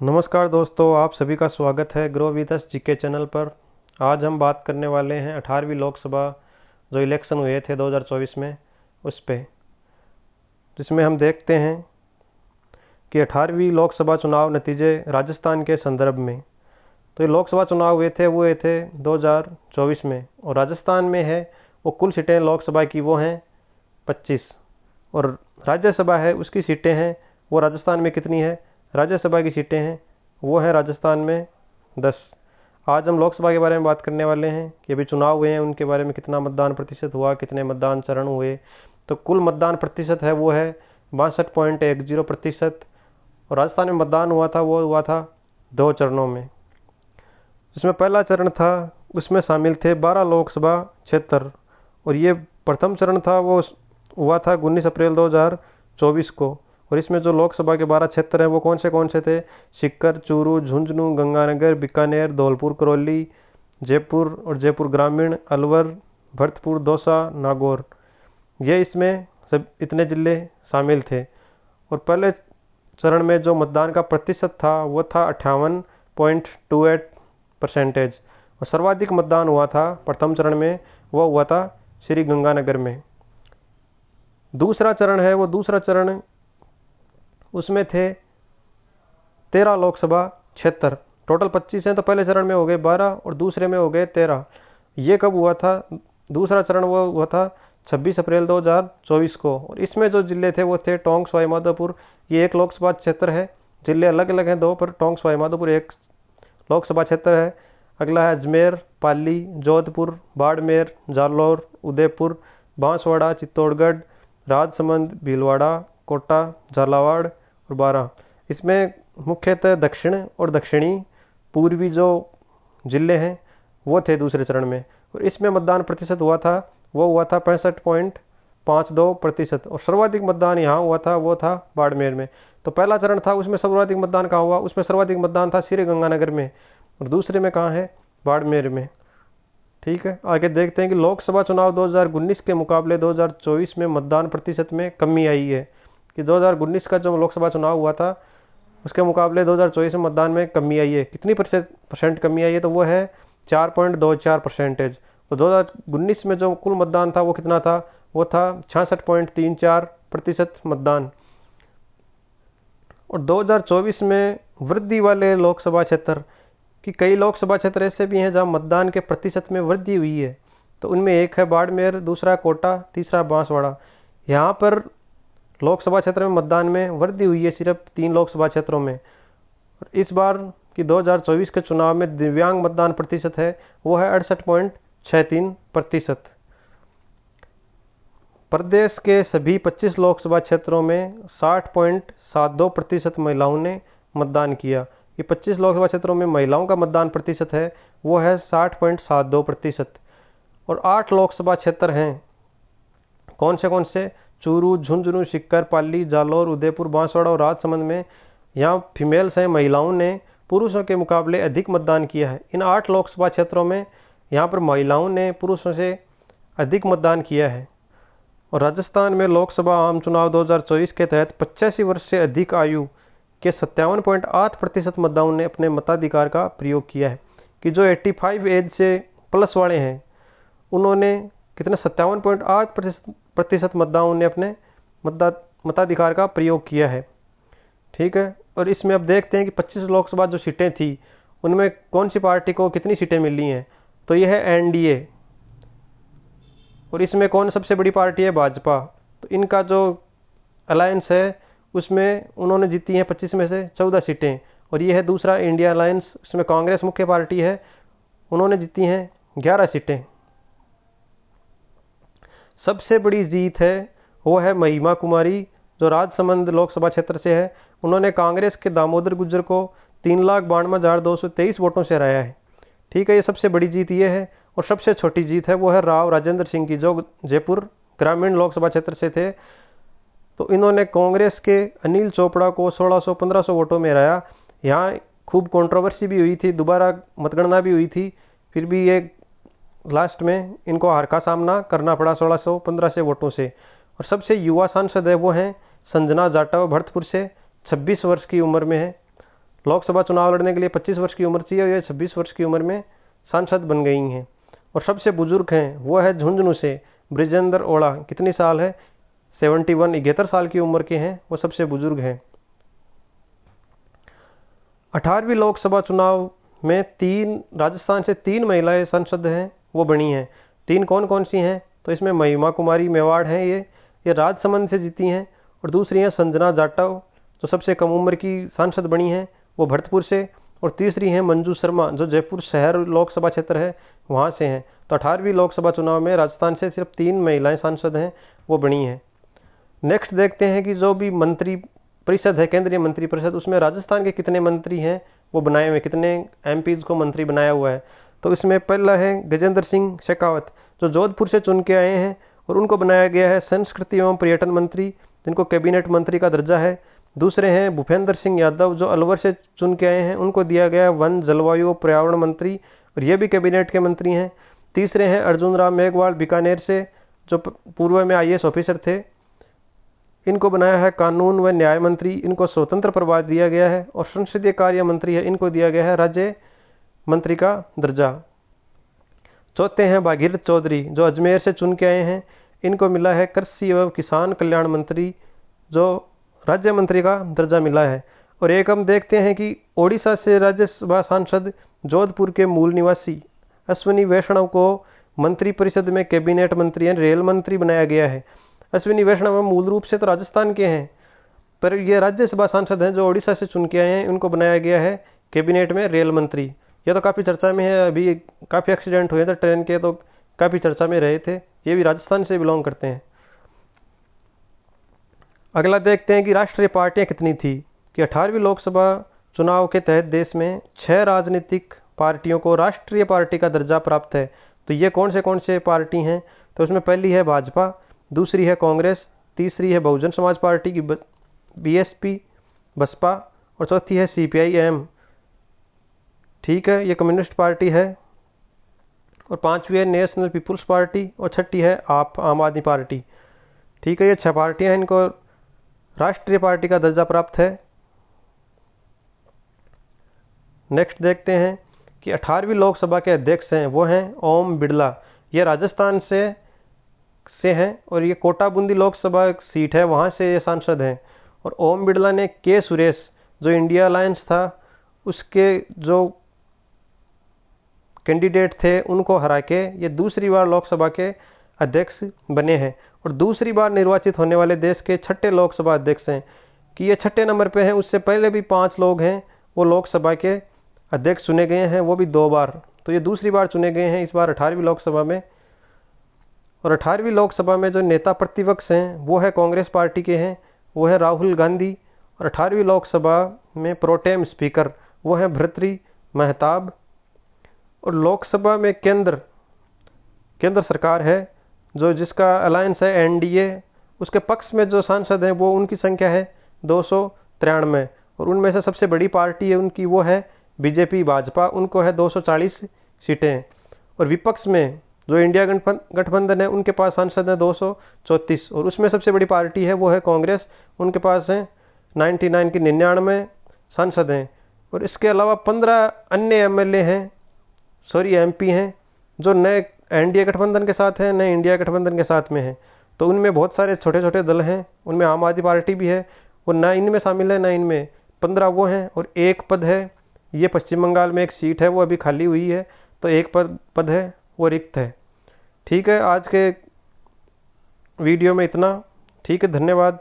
नमस्कार दोस्तों, आप सभी का स्वागत है grow with us GK channel पर। आज हम बात करने वाले हैं 18वीं लोकसभा जो इलेक्शन हुए थे 2024 में उस पे, जिसमें हम देखते हैं कि 18वीं लोकसभा चुनाव नतीजे राजस्थान के संदर्भ में। तो ये लोकसभा चुनाव हुए थे 2024 में, और राजस्थान में है वो कुल सीटें लोकसभा की वो हैं 25, और राज्यसभा है उसकी सीटें हैं वो राजस्थान में कितनी है, राज्यसभा की सीटें हैं वो है राजस्थान में 10। आज हम लोकसभा के बारे में बात करने वाले हैं कि अभी चुनाव हुए हैं उनके बारे में, कितना मतदान प्रतिशत हुआ, कितने मतदान चरण हुए। तो कुल मतदान प्रतिशत है वो है 62.10%, और राजस्थान में मतदान हुआ था वो हुआ था 2 चरणों में। जिसमें पहला चरण था उसमें शामिल थे 12 लोकसभा क्षेत्र, और ये प्रथम चरण था वो हुआ था 19 अप्रैल 2024 को। और इसमें जो लोकसभा के 12 क्षेत्र हैं वो कौन से थे, सीकर, चूरू, झुंझुनू, गंगानगर, बीकानेर, धौलपुर, करौली, जयपुर और जयपुर ग्रामीण, अलवर, भरतपुर, दौसा, नागौर। ये इसमें सब इतने जिले शामिल थे। और पहले चरण में जो मतदान का प्रतिशत था वो था 58.28%, और सर्वाधिक मतदान हुआ था प्रथम चरण में वो हुआ था श्री गंगानगर में। दूसरा चरण है वो दूसरा चरण, उसमें थे 13 लोकसभा क्षेत्र, टोटल 25 हैं, तो पहले चरण में हो गए 12 और दूसरे में हो गए 13। ये कब हुआ था, दूसरा चरण वो हुआ था 26 अप्रैल 2024 को। और इसमें जो जिले थे वो थे टोंक, सवाई माधोपुर। ये एक लोकसभा क्षेत्र है, जिले अलग अलग हैं दो, पर टोंक सवाई माधोपुर एक लोकसभा क्षेत्र है। अगला है अजमेर, पाली, जोधपुर, बाड़मेर, जालौर, उदयपुर, बांसवाड़ा, चित्तौड़गढ़, राजसमंद, भीलवाड़ा, कोटा, झालावाड़ और बारां। इसमें मुख्यतः दक्षिण और दक्षिणी पूर्वी जो जिले हैं वो थे दूसरे चरण में। और इसमें मतदान प्रतिशत हुआ था वो हुआ था 65.52%, और सर्वाधिक मतदान यहाँ हुआ था वो था बाड़मेर में। तो पहला चरण था उसमें सर्वाधिक मतदान कहाँ हुआ, उसमें सर्वाधिक मतदान था श्री गंगानगर में, और दूसरे में कहाँ है, बाड़मेर में। ठीक है, आगे देखते हैं कि लोकसभा चुनाव 2019 के मुकाबले 2024 में मतदान प्रतिशत में कमी आई है। कि 2019 का जो लोकसभा चुनाव हुआ था उसके मुकाबले 2024 में मतदान में कमी आई है। कितनी परसेंट कमी आई है, तो वो है 4.24%। तो 2019 में जो कुल मतदान था वो कितना था, वो था 66.34% मतदान। और 2024 में वृद्धि वाले लोकसभा क्षेत्र, कि कई लोकसभा क्षेत्र ऐसे भी हैं जहां मतदान के प्रतिशत में वृद्धि हुई है। तो उनमें एक है बाड़मेर, दूसरा कोटा, तीसरा बांसवाड़ा। यहाँ पर लोकसभा क्षेत्र में मतदान में वृद्धि हुई है सिर्फ 3 लोकसभा क्षेत्रों में। और इस बार की 2024 के चुनाव में दिव्यांग मतदान प्रतिशत है वो है 68.63%। प्रदेश के सभी 25 लोकसभा क्षेत्रों में 60.72% महिलाओं ने मतदान किया। ये 25 लोकसभा क्षेत्रों में महिलाओं का मतदान प्रतिशत है वो है 60.72%। और 8 लोकसभा क्षेत्र हैं, कौन से, चूरू, झुंझुनू, सीकर, पाली, जालौर, उदयपुर, बांसवाड़ा और राजसमंद में यहाँ फीमेल्स हैं, महिलाओं ने पुरुषों के मुकाबले अधिक मतदान किया है। इन 8 लोकसभा क्षेत्रों में यहाँ पर महिलाओं ने पुरुषों से अधिक मतदान किया है। और राजस्थान में लोकसभा आम चुनाव 2024 के तहत 85 वर्ष से अधिक आयु के 57.8% मतदाताओं ने अपने मताधिकार का प्रयोग किया है। कि जो 85 एज से प्लस वाले हैं उन्होंने कितने 57.8% मतदाताओं ने अपने मताधिकार का प्रयोग किया है। ठीक है, और इसमें अब देखते हैं कि 25 लोकसभा जो सीटें थी उनमें कौन सी पार्टी को कितनी सीटें मिली हैं। तो यह है एनडीए, और इसमें कौन सबसे बड़ी पार्टी है, भाजपा। तो इनका जो अलायंस है उसमें उन्होंने जीती हैं 25 में से 14 सीटें। और ये है दूसरा इंडिया अलायंस, उसमें कांग्रेस मुख्य पार्टी है, उन्होंने जीती हैं 11 सीटें। सबसे बड़ी जीत है वो है महिमा कुमारी जो राजसमंद लोकसभा क्षेत्र से है। उन्होंने कांग्रेस के दामोदर गुज्जर को 3,92,223 वोटों से हराया है। ठीक है, ये सबसे बड़ी जीत ये है। और सबसे छोटी जीत है वो है राव राजेंद्र सिंह की, जो जयपुर ग्रामीण लोकसभा क्षेत्र से थे। तो इन्होंने कांग्रेस के अनिल चोपड़ा को 1600-1500 वोटों में हराया। यहाँ खूब कंट्रोवर्सी भी हुई थी, दोबारा मतगणना भी हुई थी, फिर भी ये लास्ट में इनको हार का सामना करना पड़ा 1615 से वोटों से। और सबसे युवा सांसद है वो हैं संजना जाटव, भरतपुर से 26 वर्ष की उम्र में है। लोकसभा चुनाव लड़ने के लिए 25 वर्ष की उम्र चाहिए और ये 26 वर्ष की उम्र में सांसद बन गई हैं। और सबसे बुजुर्ग हैं वो है झुंझुनू से ब्रिजेंद्र ओला। कितनी साल है? 71, 71 साल की उम्र के हैं, वो सबसे बुजुर्ग हैं। 18वीं लोकसभा चुनाव में राजस्थान से 3 महिलाएं सांसद हैं, वो बनी हैं। 3 कौन कौन सी हैं? तो इसमें महिमा कुमारी मेवाड़ हैं, ये राजसमंद से जीती हैं। और दूसरी हैं संजना जाटव, जो सबसे कम उम्र की सांसद बनी हैं, वो भरतपुर से। और तीसरी हैं मंजू शर्मा, जो जयपुर शहर लोकसभा क्षेत्र है वहाँ से हैं। तो 18वीं लोकसभा चुनाव में राजस्थान से सिर्फ 3 महिलाएं सांसद हैं, वो बनी हैं। नेक्स्ट देखते हैं कि जो भी मंत्री परिषद है, केंद्रीय मंत्री परिषद, उसमें राजस्थान के कितने मंत्री हैं वो बनाए हुए, कितने एमपीज को मंत्री बनाया हुआ है। तो इसमें पहला है गजेंद्र सिंह शेखावत, जो जोधपुर से चुन के आए हैं और उनको बनाया गया है संस्कृति एवं पर्यटन मंत्री, जिनको कैबिनेट मंत्री का दर्जा है। दूसरे हैं भूपेंद्र सिंह यादव, जो अलवर से चुन के आए हैं, उनको दिया गया है वन जलवायु और पर्यावरण मंत्री, और ये भी कैबिनेट के मंत्री हैं। तीसरे हैं अर्जुन राम मेघवाल बीकानेर से, जो पूर्व में IAS ऑफिसर थे, इनको बनाया है कानून व न्याय मंत्री, इनको स्वतंत्र प्रभार दिया गया है। और संसदीय कार्य मंत्री है, इनको दिया गया है राज्य मंत्री का दर्जा। चौथे हैं भागीरथ चौधरी, जो अजमेर से चुन के आए हैं, इनको मिला है कृषि एवं किसान कल्याण मंत्री, जो राज्य मंत्री का दर्जा मिला है। और एक हम देखते हैं कि ओडिशा से राज्यसभा सांसद जोधपुर के मूल निवासी अश्विनी वैष्णव को मंत्री परिषद में कैबिनेट मंत्री यानी रेल मंत्री बनाया गया है। अश्विनी वैष्णव मूल रूप से तो राजस्थान के हैं, पर ये राज्यसभा सांसद हैं जो ओडिशा से चुन के आए हैं, उनको बनाया गया है कैबिनेट में रेल मंत्री। ये तो काफ़ी चर्चा में है, अभी काफ़ी एक्सीडेंट हुए थे ट्रेन के, तो काफ़ी चर्चा में रहे थे। ये भी राजस्थान से बिलोंग करते हैं। अगला देखते हैं कि राष्ट्रीय पार्टियां कितनी थी। कि 18वीं लोकसभा चुनाव के तहत देश में 6 राजनीतिक पार्टियों को राष्ट्रीय पार्टी का दर्जा प्राप्त है। तो ये कौन से पार्टी हैं? तो उसमें पहली है भाजपा, दूसरी है कांग्रेस, तीसरी है बहुजन समाज पार्टी की BSP बसपा, और चौथी है CPIM। ठीक है, ये कम्युनिस्ट पार्टी है। और 5वीं है नेशनल पीपुल्स पार्टी, और 6ठी है आम आदमी पार्टी। ठीक है, ये 6 पार्टियां हैं, इनको राष्ट्रीय पार्टी का दर्जा प्राप्त है। नेक्स्ट देखते हैं कि 18वीं लोकसभा के अध्यक्ष हैं वो हैं ओम बिड़ला, ये राजस्थान से हैं और ये कोटा बूंदी लोकसभा सीट है, वहाँ से ये सांसद हैं। और ओम बिड़ला ने के सुरेश, जो इंडिया अलायंस था उसके जो कैंडिडेट थे, उनको हरा के ये दूसरी बार लोकसभा के अध्यक्ष बने हैं और दूसरी बार निर्वाचित होने वाले देश के 6ठे लोकसभा अध्यक्ष हैं। कि ये 6ठे नंबर पे हैं। उससे पहले भी 5 लोग हैं वो लोकसभा के अध्यक्ष चुने गए हैं, वो भी 2 बार। तो ये दूसरी बार चुने गए हैं इस बार 18वीं लोकसभा में। और 18वीं लोकसभा में जो नेता प्रतिपक्ष हैं वो है कांग्रेस पार्टी के हैं, वो है राहुल गांधी। और 18वीं लोकसभा में प्रोटेम स्पीकर वो है भर्तृहरि महताब। और लोकसभा में केंद्र सरकार है जो जिसका अलायंस है NDA, उसके पक्ष में जो सांसद हैं वो उनकी संख्या है 293। और उनमें से सबसे बड़ी पार्टी है उनकी वो है BJP भाजपा, उनको है 240 सीटें। और विपक्ष में जो इंडिया गठबंधन है उनके पास सांसद है 234। और उसमें सबसे बड़ी पार्टी है वो है कांग्रेस, उनके पास है 99 सांसद हैं। और इसके अलावा 15 अन्य MP हैं जो नए NDA गठबंधन के साथ हैं, नए इंडिया गठबंधन के साथ में हैं। तो उनमें बहुत सारे छोटे छोटे दल हैं, उनमें आम आदमी पार्टी भी है, वो ना इनमें शामिल है ना इनमें। 15 वो हैं और एक पद है, ये पश्चिम बंगाल में एक सीट है वो अभी खाली हुई है, तो एक पद है वो रिक्त है। ठीक है, आज के वीडियो में इतना। ठीक है, धन्यवाद।